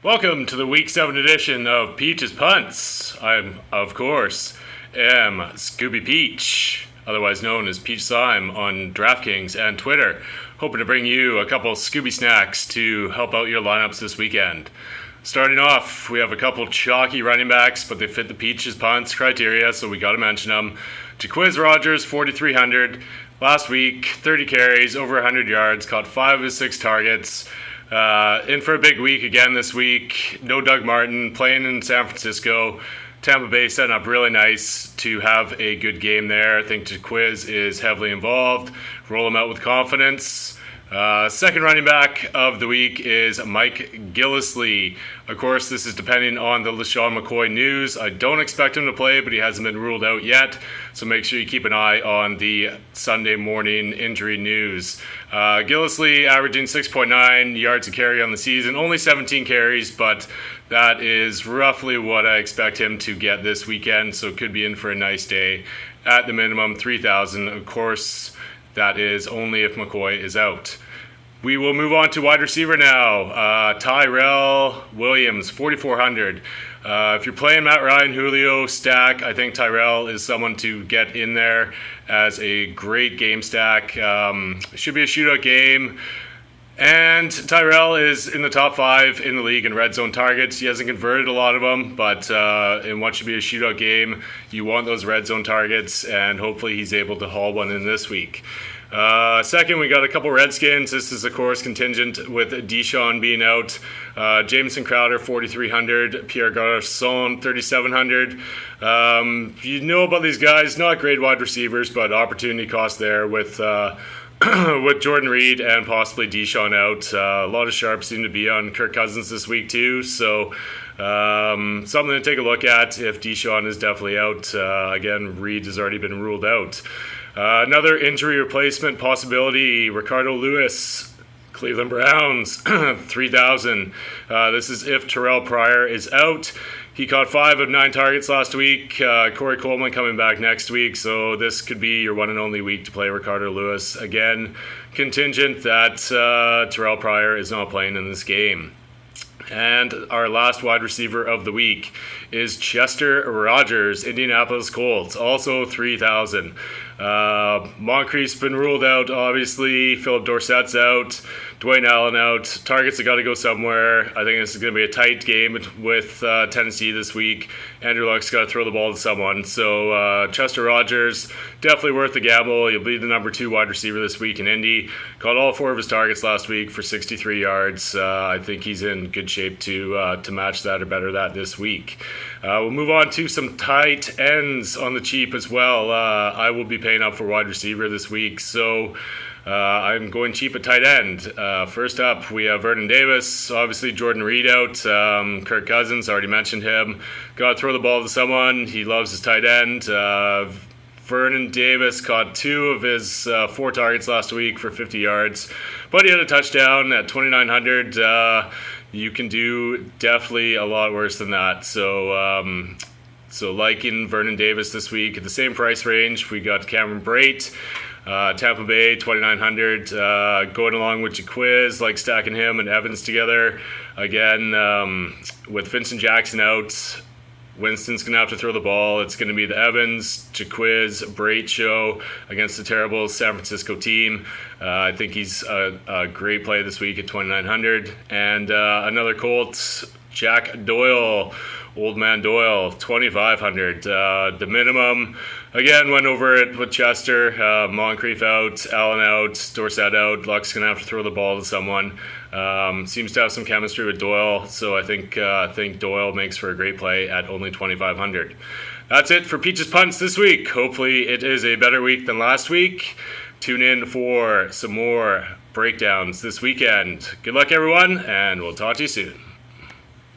Welcome to the Week 7 edition of Peach's Punts. I'm, of course, am Scooby Peach, otherwise known as Peach Slime on DraftKings and Twitter, hoping to bring you a couple Scooby snacks to help out your lineups this weekend. Starting off, we have a couple chalky running backs, but they fit the Peach's Punts criteria, so we got to mention them. Jaquiz Rogers, 4,300. Last week, 30 carries, over 100 yards, caught 5 of his 6 targets. In for a big week again this week. No Doug Martin, playing in San Francisco. Tampa Bay setting up really nice to have a good game there. I think Jaquiz is heavily involved. Roll him out with confidence. Second running back of the week is Mike Gillislee. Of course, this is depending on the LaShawn McCoy news. I don't expect him to play, but he hasn't been ruled out yet. So make sure you keep an eye on the Sunday morning injury news. Gillislee averaging 6.9 yards a carry on the season. Only 17 carries, but that is roughly what I expect him to get this weekend. So could be in for a nice day. At the minimum, 3,000. Of course, that is only if McCoy is out. We will move on to wide receiver now. Tyrell Williams, 4,400. If you're playing Matt Ryan, Julio stack, I think Tyrell is someone to get in there as a great game stack. Should be a shootout game. And Tyrell is in the top 5 in the league in red zone targets. He hasn't converted a lot of them, but in what should be a shootout game, you want those red zone targets, and hopefully he's able to haul one in this week. Second, we got a couple Redskins. This is, of course, contingent with Deshaun being out. Jameson Crowder, 4,300. Pierre Garçon, 3,700. You know about these guys. Not great wide receivers, but opportunity cost there with with Jordan Reed and possibly Deshaun out. A lot of sharps seem to be on Kirk Cousins this week too, so something to take a look at if Deshaun is definitely out. Again, Reed has already been ruled out. Another injury replacement possibility, Ricardo Lewis, Cleveland Browns, 3,000. This is if Terrell Pryor is out. He caught 5 of 9 targets last week. Corey Coleman coming back next week, so this could be your one and only week to play Ricardo Lewis. Again, contingent that Terrell Pryor is not playing in this game. And our last wide receiver of the week is Chester Rogers, Indianapolis Colts, also 3,000. Moncrief's been ruled out, obviously. Philip Dorsett's out. Dwayne Allen out. Targets have got to go somewhere. I think this is going to be a tight game with Tennessee this week. Andrew Luck's got to throw the ball to someone. So Chester Rogers, definitely worth the gamble. He'll be the number 2 wide receiver this week in Indy. Caught all 4 of his targets last week for 63 yards. I think he's in good shape to match that or better that this week. We'll move on to some tight ends on the cheap as well. I will be paying up for wide receiver this week, so I'm going cheap at tight end. First up, we have Vernon Davis. Obviously, Jordan Reed out. Kirk Cousins, already mentioned him. Got to throw the ball to someone. He loves his tight end. Vernon Davis caught 2 of his 4 targets last week for 50 yards, but he had a touchdown at 2,900. You can do definitely a lot worse than that. So liking Vernon Davis this week at the same price range. We got Cameron Brate, Tampa Bay, 2,900. Going along with Jaquiz, like stacking him and Evans together. Again, with Vincent Jackson out, Winston's going to have to throw the ball. It's going to be the Evans, Jaquiz, Brate show against the terrible San Francisco team. I think he's a great play this week at 2,900. And another Colts, Jack Doyle, Old Man Doyle, 2,500. The minimum, again, went over it with Chester. Moncrief out, Allen out, Dorsett out. Luck's going to have to throw the ball to someone. Seems to have some chemistry with Doyle, so I think Doyle makes for a great play at only 2,500. That's it for Peach's Punts this week. Hopefully it is a better week than last week. Tune in for some more breakdowns this weekend. Good luck, everyone, and we'll talk to you soon.